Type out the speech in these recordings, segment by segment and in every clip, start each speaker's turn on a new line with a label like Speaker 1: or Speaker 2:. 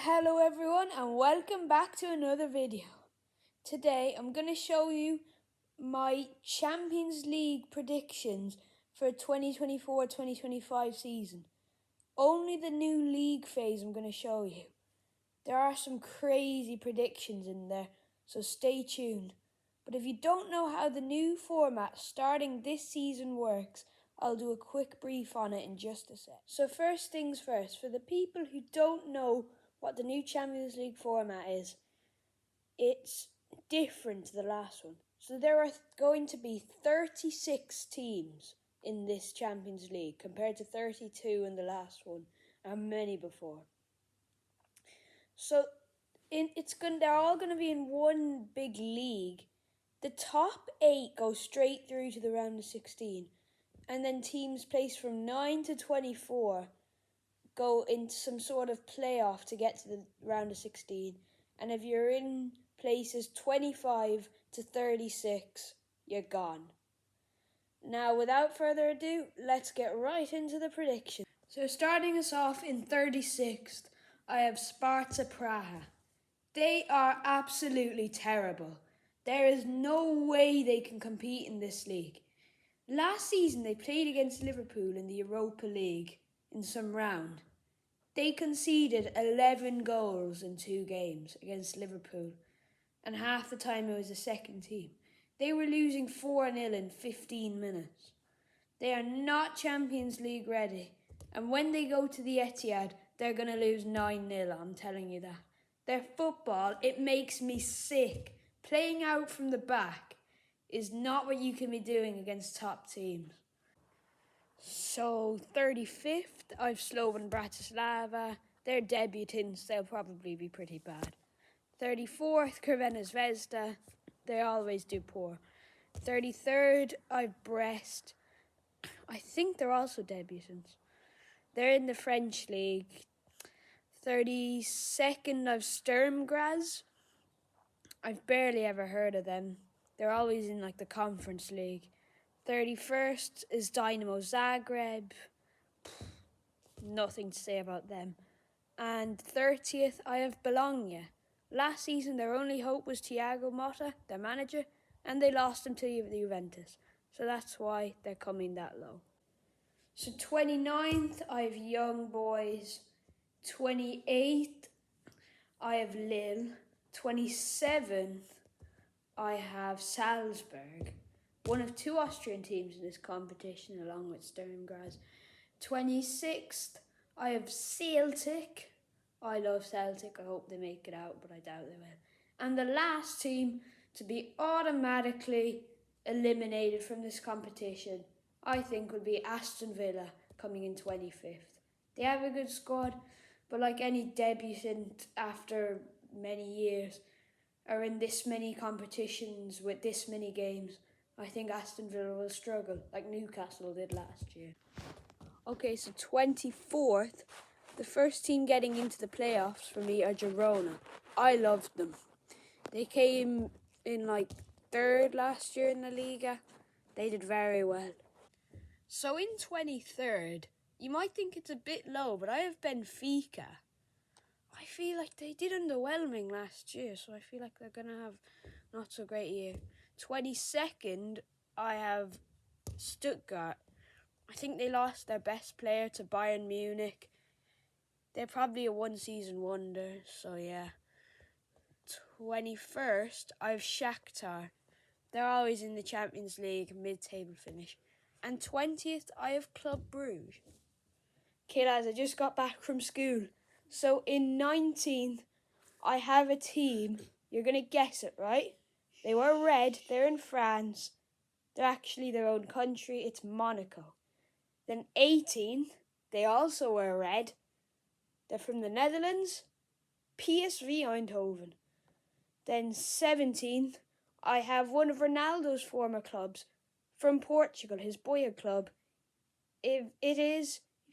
Speaker 1: Hello everyone and welcome back to another video. Today I'm going to show you my Champions League predictions for 2024-2025 season. Only the new league phase I'm going to show you. There are some crazy predictions in there, so stay tuned. But if you don't know how the new format starting this season works, I'll do a quick brief on it in just a sec. So first things first, for the people who don't know what the new Champions League format is, it's different to the last one. So there are going to be 36 teams in this Champions League compared to 32 in the last one and many before. So they're all going to be in one big league. The top 8 go straight through to the round of 16, and then teams placed from 9 to 24 go into some sort of playoff to get to the round of 16. And if you're in places 25 to 36, you're gone. Now, without further ado, let's get right into the prediction. So starting us off in 36th, I have Sparta Praha. They are absolutely terrible. There is no way they can compete in this league. Last season, they played against Liverpool in the Europa League in some round. They conceded 11 goals in 2 games against Liverpool, and half the time it was the second team. They were losing 4-0 in 15 minutes. They are not Champions League ready, and when they go to the Etihad, they're going to lose 9-0, I'm telling you that. Their football, it makes me sick. Playing out from the back is not what you can be doing against top teams. So 35th, I've Slovan Bratislava. They're debutants, they'll probably be pretty bad. 34th, Crvena Zvezda. They always do poor. 33rd, I've Brest. I think they're also debutants. They're in the French league. 32nd, I've Sturm Graz. I've barely ever heard of them. They're always in the Conference League. 31st is Dynamo Zagreb. Nothing to say about them. And 30th, I have Bologna. Last season, their only hope was Thiago Motta, their manager, and they lost him to Juventus. So that's why they're coming that low. So 29th, I have Young Boys. 28th, I have Lille. 27th, I have Salzburg. One of 2 Austrian teams in this competition, along with Sturm Graz. 26th, I have Celtic. I love Celtic. I hope they make it out, but I doubt they will. And the last team to be automatically eliminated from this competition, I think, would be Aston Villa, coming in 25th. They have a good squad, but like any debutant after many years, are in this many competitions with this many games, I think Aston Villa will struggle, like Newcastle did last year. Okay, so 24th, the first team getting into the playoffs for me are Girona. I loved them. They came in 3rd last year in the Liga. They did very well. So in 23rd, you might think it's a bit low, but I have Benfica. I feel like they did underwhelming last year, so I feel like they're going to have not so great year. 22nd, I have Stuttgart. I think they lost their best player to Bayern Munich. They're probably a one-season wonder, so yeah. 21st, I have Shakhtar. They're always in the Champions League, mid-table finish. And 20th, I have Club Brugge. Okay, lads, I just got back from school. So in 19th, I have a team. You're going to guess it, right? They were red. They're in France. They're actually their own country. It's Monaco. Then 18th, they also wear red. They're from the Netherlands. PSV Eindhoven. Then 17th, I have one of Ronaldo's former clubs from Portugal, his boyhood club. If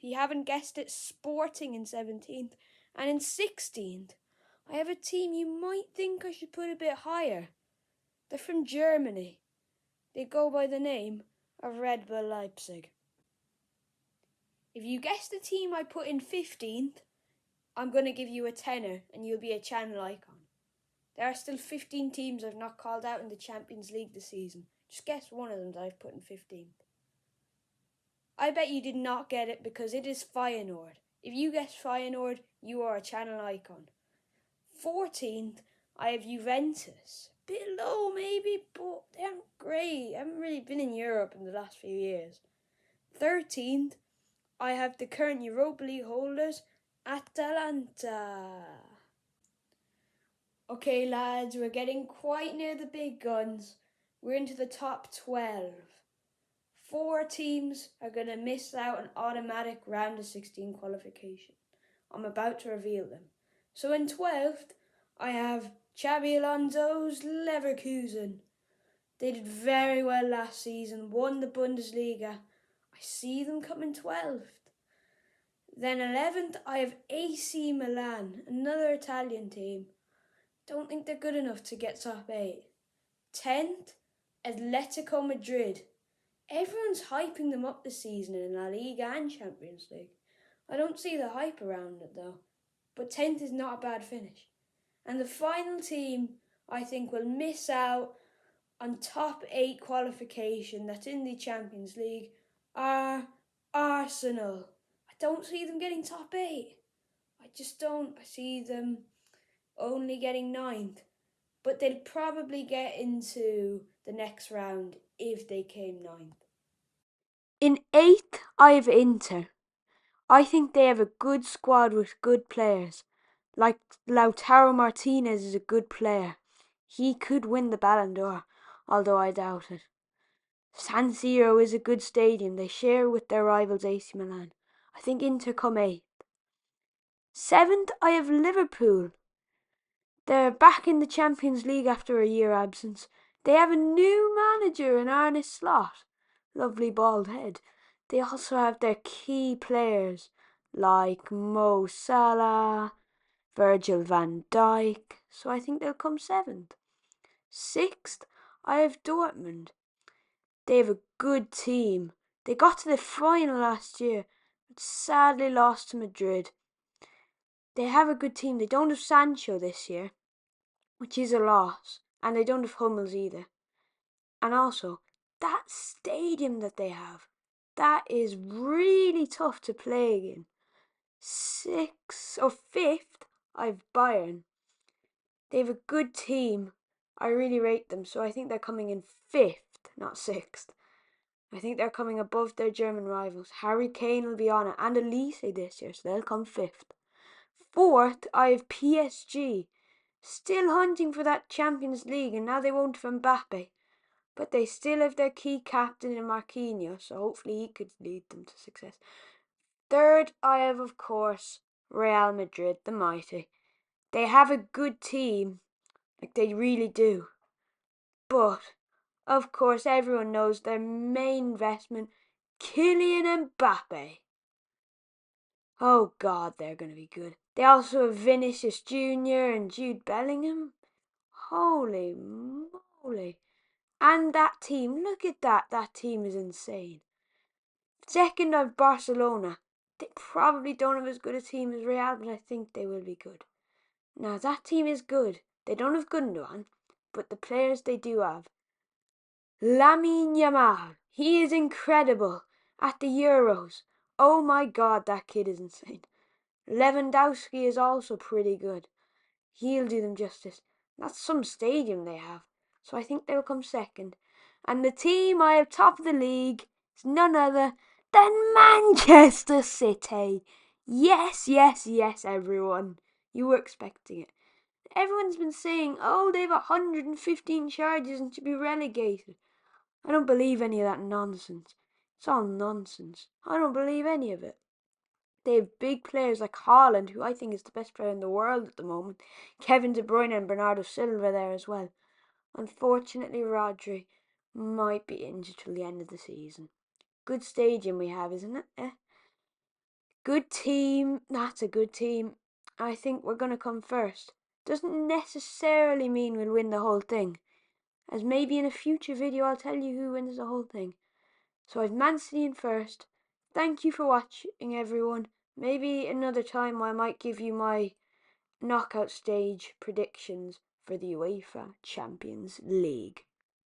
Speaker 1: you haven't guessed it, Sporting in 17th. And in 16th, I have a team you might think I should put a bit higher. They're from Germany. They go by the name of Red Bull Leipzig. If you guess the team I put in 15th, I'm going to give you a tenner and you'll be a channel icon. There are still 15 teams I've not called out in the Champions League this season. Just guess one of them that I've put in 15th. I bet you did not get it because it is Feyenoord. If you guess Feyenoord, you are a channel icon. 14th, I have Juventus. Bit low maybe, but they aren't great. I haven't really been in Europe in the last few years. 13th, I have the current Europa League holders, Atalanta. Okay lads, we're getting quite near the big guns. We're into the top 12. 4 teams are going to miss out on automatic round of 16 qualification. I'm about to reveal them. So in 12th, I have Xabi Alonso's Leverkusen. They did very well last season, won the Bundesliga. I see them coming 12th. Then 11th, I have AC Milan, another Italian team. Don't think they're good enough to get top 8. 10th, Atletico Madrid. Everyone's hyping them up this season in La Liga and Champions League. I don't see the hype around it though. But 10th is not a bad finish. And the final team I think will miss out on top 8 qualification that's in the Champions League are Arsenal. I don't see them getting top 8. I just don't. I see them only getting 9th. But they'll probably get into the next round if they came 9th. In 8th, I have Inter. I think they have a good squad with good players. Like Lautaro Martinez is a good player. He could win the Ballon d'Or, although I doubt it. San Siro is a good stadium. They share with their rivals AC Milan. I think Inter come 8th. 7th, I have Liverpool. They're back in the Champions League after a year absence. They have a new manager in Arne Slot. Lovely bald head. They also have their key players like Mo Salah, Virgil van Dijk. So I think they'll come 7th. 6th, I have Dortmund. They have a good team. They got to the final last year, but sadly lost to Madrid. They have a good team. They don't have Sancho this year, which is a loss, and they don't have Hummels either. And also, that stadium that they have, that is really tough to play in. 6th or 5th, I've Bayern. They have a good team. I really rate them, so I think they're coming in 5th, not 6th. I think they're coming above their German rivals. Harry Kane will be on it, and Elise this year, so they'll come 5th. 4th, I have PSG. Still hunting for that Champions League, and now they won't have Mbappe. But they still have their key captain in Marquinhos, so hopefully he could lead them to success. 3rd, I have, of course, Real Madrid, the mighty. They have a good team, like they really do. But, of course, everyone knows their main investment, Kylian Mbappe. Oh God, they're going to be good. They also have Vinicius Jr. and Jude Bellingham. Holy moly. And that team, look at that. That team is insane. 2nd, I've Barcelona. They probably don't have as good a team as Real, but I think they will be good. Now, that team is good. They don't have Gundogan, but the players they do have. Lamine Yamal. He is incredible at the Euros. Oh my God, that kid is insane. Lewandowski is also pretty good. He'll do them justice. That's some stadium they have. So I think they'll come 2nd. And the team I have top of the league is none other than Manchester City. Yes, yes, yes, everyone. You were expecting it. Everyone's been saying, oh, they have 115 charges and should be relegated. I don't believe any of that nonsense. It's all nonsense. I don't believe any of it. They have big players like Haaland, who I think is the best player in the world at the moment. Kevin De Bruyne and Bernardo Silva there as well. Unfortunately, Rodri might be injured till the end of the season. Good stadium we have, isn't it? Good team. That's a good team. I think we're going to come first. Doesn't necessarily mean we'll win the whole thing, as maybe in a future video I'll tell you who wins the whole thing. So I've Man City in first. Thank you for watching, everyone. maybe another time I might give you my knockout stage predictions for the UEFA Champions League.